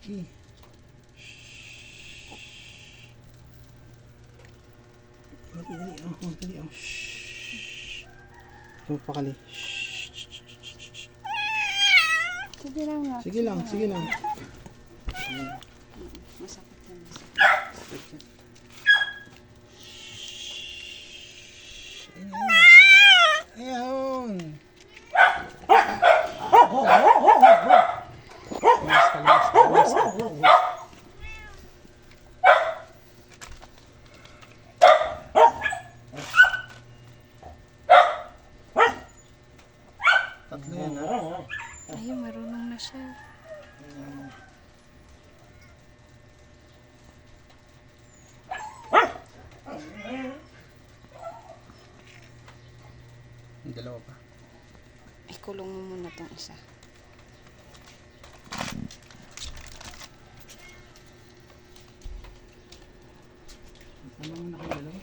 Okay. Dali, dali. Oh, dali. Oh. Shhh. Huwag pakali. Sige lang nga. Sige lang, sige lang. Masakit yan. Ayun. Tatlo yan, ha? Ayun, marunong na siya. Yung dalawa pa. Ikulong mo muna tong isa. Sama mo na kayo dalawa.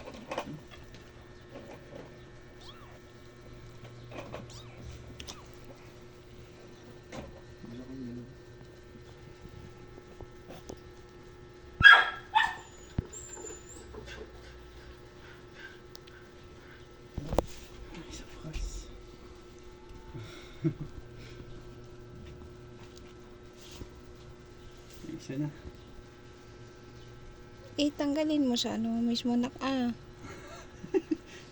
Isa na. Tanggalin mo sa ano mismo na.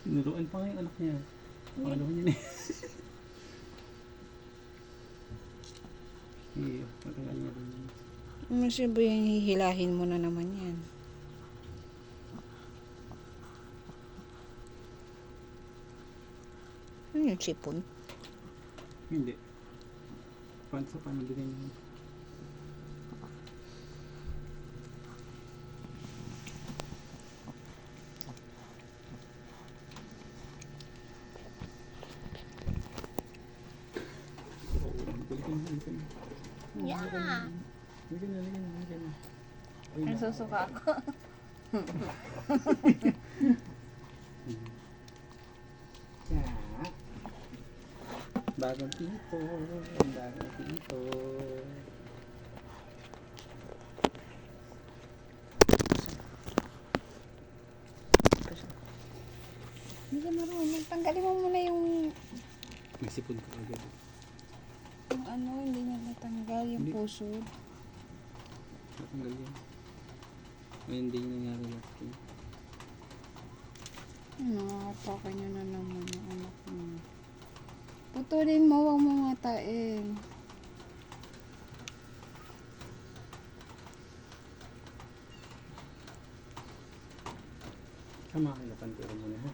Tinuruan pa nga yung anak niya. Pangalawa niya na. Iyo, matagal niya rin. Masya ba yung hihilahin mo na naman yan? Ano yung sipon? Hindi. Pansa pa nabigay niya. Yeah. Nasusuka ako. Bagong tito. Bagong tito. Hindi ka marunong. Tanggalin mo muna yung May sipon ko agad. ano, hindi niya natanggal yung Hindi. puso. Natanggal yan. May hindi nangyari last time. Nakatakan niya na naman yung anak mo. Putulin mo, huwag mo matain. Tama kayo na panturo muna, ha?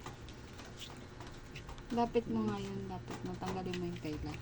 Lapit mo nga yun, lapit mo. Tanggalin mo yung kailan.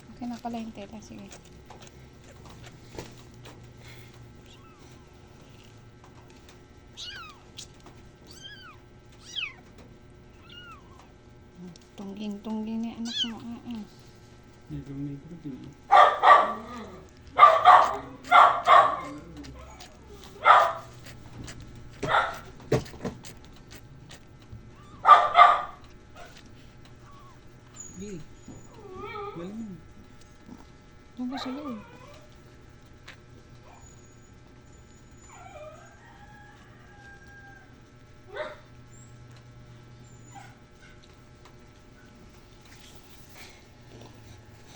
Okay, nakala yung tela. Sige. Tungging-tungging ni anak mo. Medyo may protein. Gil. Galing. Doon ka sa loob.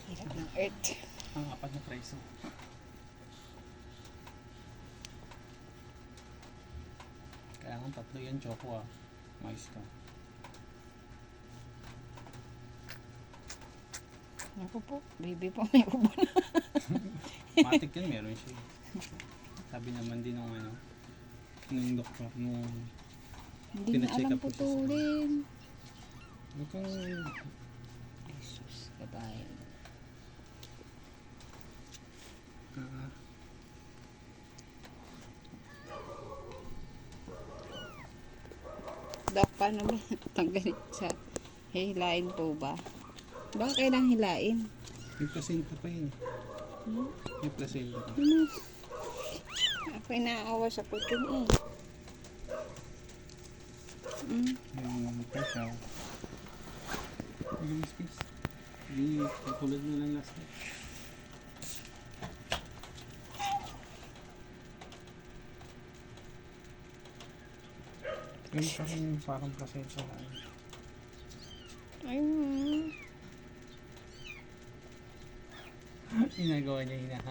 Hirap ng earth. Ang apat na preso. Kaya nga tatlo yan, choco, ah. Mais ka. Naku po, baby po may ubo na. Matik yan, meron siya. Sabi naman din ng ano, nung doktor, nung Hindi na pina-check alam up ko siya sa- putulin. mukhang Jesus, kabayan. ah, Dok, paano ba tanggalin sa hilain po ba? Bakit kailangang hilain? May placenta pa yun. Hmm? May placenta pa. Ano? Ako inaawa sa puting eh. Mm. Yung pressure. Yung space. Hindi, tutulad mo lang last time. Yung pa rin parang placenta. Ayun. Ginagawa niya